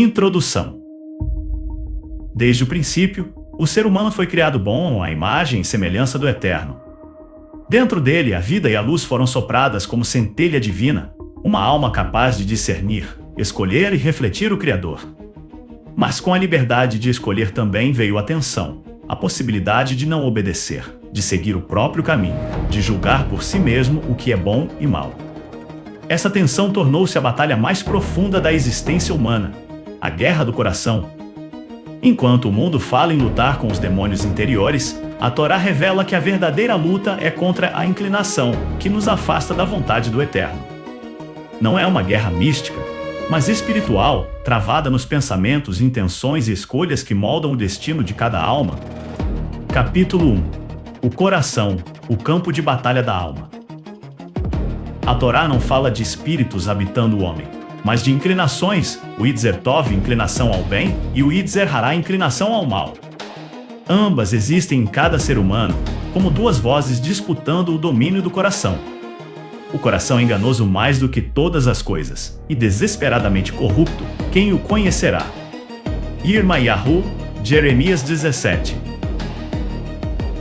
Introdução. Desde o princípio, o ser humano foi criado bom à imagem e semelhança do Eterno. Dentro dele, a vida e a luz foram sopradas como centelha divina, uma alma capaz de discernir, escolher e refletir o Criador. Mas com a liberdade de escolher também veio a tensão, a possibilidade de não obedecer, de seguir o próprio caminho, de julgar por si mesmo o que é bom e mal. Essa tensão tornou-se a batalha mais profunda da existência humana, a guerra do coração. Enquanto o mundo fala em lutar com os demônios interiores, a Torá revela que a verdadeira luta é contra a inclinação, que nos afasta da vontade do Eterno. Não é uma guerra mística, mas espiritual, travada nos pensamentos, intenções e escolhas que moldam o destino de cada alma. Capítulo 1. O coração, o campo de batalha da alma. A Torá não fala de espíritos habitando o homem, mas de inclinações, o Yetzer Tov, inclinação ao bem, e o Yetzer Hará, inclinação ao mal. Ambas existem em cada ser humano, como duas vozes disputando o domínio do coração. O coração é enganoso mais do que todas as coisas, e desesperadamente corrupto, quem o conhecerá? Yirmayahu, Jeremias 17.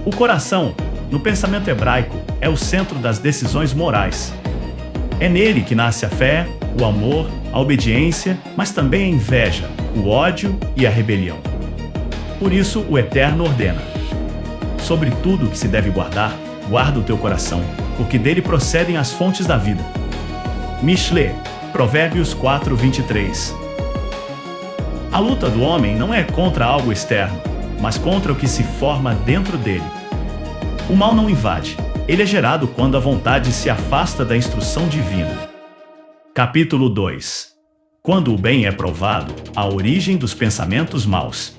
O coração, no pensamento hebraico, é o centro das decisões morais. É nele que nasce a fé, o amor, a obediência, mas também a inveja, o ódio e a rebelião. Por isso, o Eterno ordena: sobre tudo que se deve guardar, guarda o teu coração, porque dele procedem as fontes da vida. Mishle, Provérbios 4:23. A luta do homem não é contra algo externo, mas contra o que se forma dentro dele. O mal não invade, ele é gerado quando a vontade se afasta da instrução divina. Capítulo 2. Quando o bem é provado, a origem dos pensamentos maus.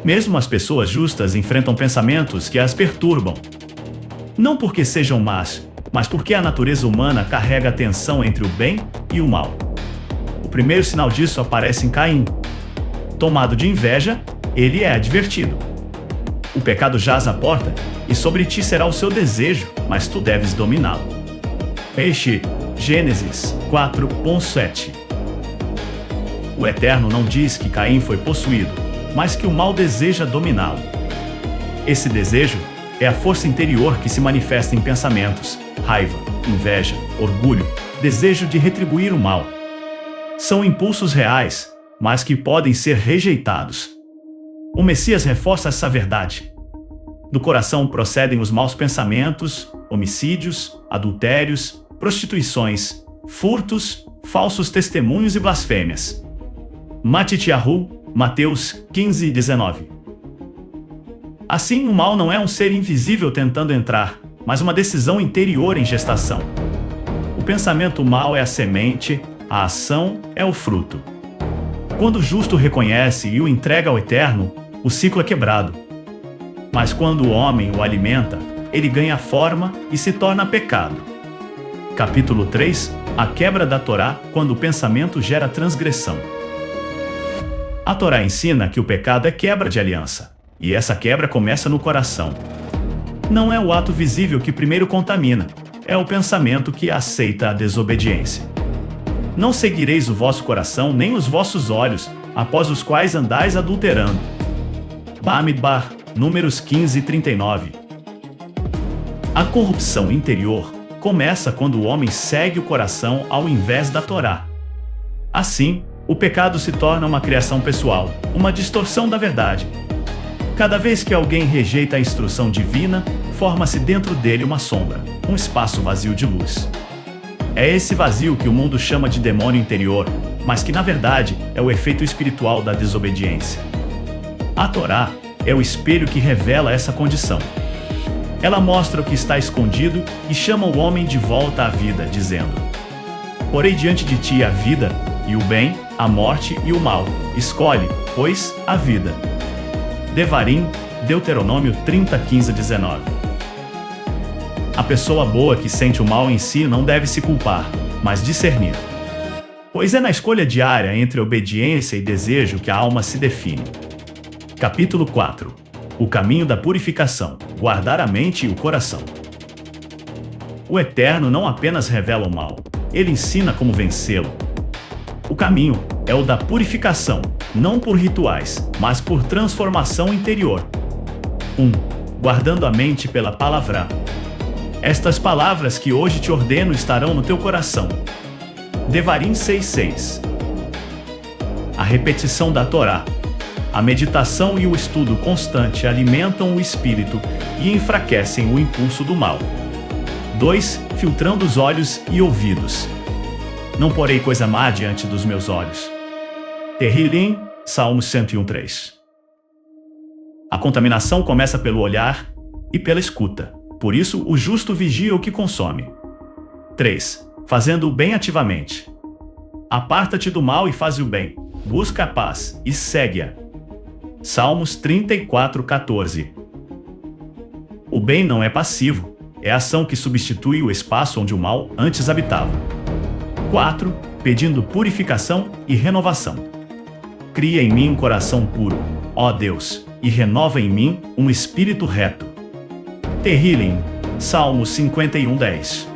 Mesmo as pessoas justas enfrentam pensamentos que as perturbam. Não porque sejam más, mas porque a natureza humana carrega a tensão entre o bem e o mal. O primeiro sinal disso aparece em Caim. Tomado de inveja, ele é advertido: o pecado jaz à porta, e sobre ti será o seu desejo, mas tu deves dominá-lo. Gênesis 4:7. O Eterno não diz que Caim foi possuído, mas que o mal deseja dominá-lo. Esse desejo é a força interior que se manifesta em pensamentos, raiva, inveja, orgulho, desejo de retribuir o mal. São impulsos reais, mas que podem ser rejeitados. O Messias reforça essa verdade. Do coração procedem os maus pensamentos, homicídios, adultérios, prostituições, furtos, falsos testemunhos e blasfêmias. Matityahu, Mateus 15:19. Assim, o mal não é um ser invisível tentando entrar, mas uma decisão interior em gestação. O pensamento mau é a semente, a ação é o fruto. Quando o justo reconhece e o entrega ao Eterno, o ciclo é quebrado. Mas quando o homem o alimenta, ele ganha forma e se torna pecado. Capítulo 3. A quebra da Torá quando o pensamento gera transgressão. A Torá ensina que o pecado é quebra de aliança, e essa quebra começa no coração. Não é o ato visível que primeiro contamina, é o pensamento que aceita a desobediência. Não seguireis o vosso coração nem os vossos olhos, após os quais andais adulterando. Bamidbar, Números 15:39. A corrupção interior começa quando o homem segue o coração ao invés da Torá. Assim, o pecado se torna uma criação pessoal, uma distorção da verdade. Cada vez que alguém rejeita a instrução divina, forma-se dentro dele uma sombra, um espaço vazio de luz. É esse vazio que o mundo chama de demônio interior, mas que na verdade é o efeito espiritual da desobediência. A Torá é o espelho que revela essa condição. Ela mostra o que está escondido e chama o homem de volta à vida, dizendo: porei diante de ti a vida e o bem, a morte e o mal. Escolhe, pois, a vida. Devarim, Deuteronômio 30:15-19. A pessoa boa que sente o mal em si não deve se culpar, mas discernir. Pois é na escolha diária entre obediência e desejo que a alma se define. Capítulo 4. O caminho da purificação, guardar a mente e o coração. O Eterno não apenas revela o mal, ele ensina como vencê-lo. O caminho é o da purificação, não por rituais, mas por transformação interior. 1. Guardando a mente pela palavra. Estas palavras que hoje te ordeno estarão no teu coração. Devarim 6:6. A repetição da Torá. A meditação e o estudo constante alimentam o espírito e enfraquecem o impulso do mal. 2. Filtrando os olhos e ouvidos. Não porei coisa má diante dos meus olhos. Tehillim, Salmos 101:3. A contaminação começa pelo olhar e pela escuta. Por isso, o justo vigia o que consome. 3. Fazendo o bem ativamente. Aparta-te do mal e faz o bem. Busca a paz e segue-a. Salmos 34:14. O bem não é passivo, é a ação que substitui o espaço onde o mal antes habitava. 4. Pedindo purificação e renovação. Cria em mim um coração puro, ó Deus, e renova em mim um espírito reto. Tehillim, Salmos 51:10.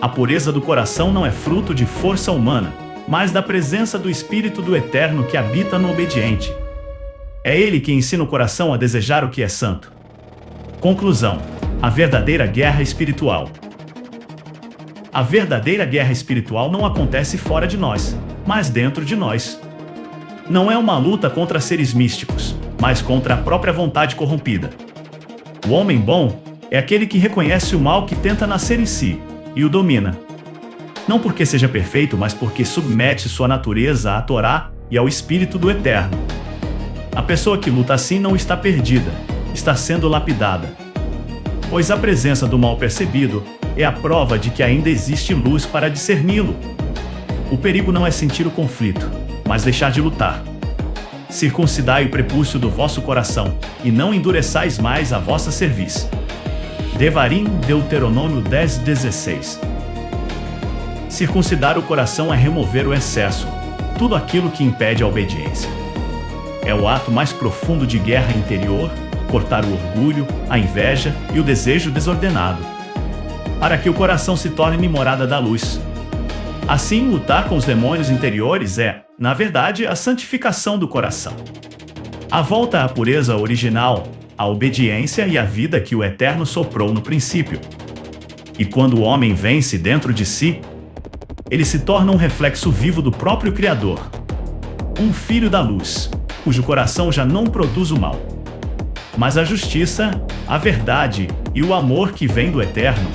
A pureza do coração não é fruto de força humana, mas da presença do Espírito do Eterno que habita no obediente. É ele que ensina o coração a desejar o que é santo. Conclusão: a verdadeira guerra espiritual. A verdadeira guerra espiritual não acontece fora de nós, mas dentro de nós. Não é uma luta contra seres místicos, mas contra a própria vontade corrompida. O homem bom é aquele que reconhece o mal que tenta nascer em si e o domina. Não porque seja perfeito, mas porque submete sua natureza à Torá e ao Espírito do Eterno. A pessoa que luta assim não está perdida, está sendo lapidada. Pois a presença do mal percebido é a prova de que ainda existe luz para discerni-lo. O perigo não é sentir o conflito, mas deixar de lutar. Circuncidai o prepúcio do vosso coração, e não endureçais mais a vossa cerviz. Devarim, Deuteronômio 10:16. Circuncidar o coração é remover o excesso, tudo aquilo que impede a obediência. É o ato mais profundo de guerra interior, cortar o orgulho, a inveja e o desejo desordenado, para que o coração se torne morada da luz. Assim, lutar com os demônios interiores é, na verdade, a santificação do coração. A volta à pureza original, a obediência e a vida que o Eterno soprou no princípio. E quando o homem vence dentro de si, ele se torna um reflexo vivo do próprio Criador, um filho da luz, cujo coração já não produz o mal. Mas a justiça, a verdade e o amor que vem do Eterno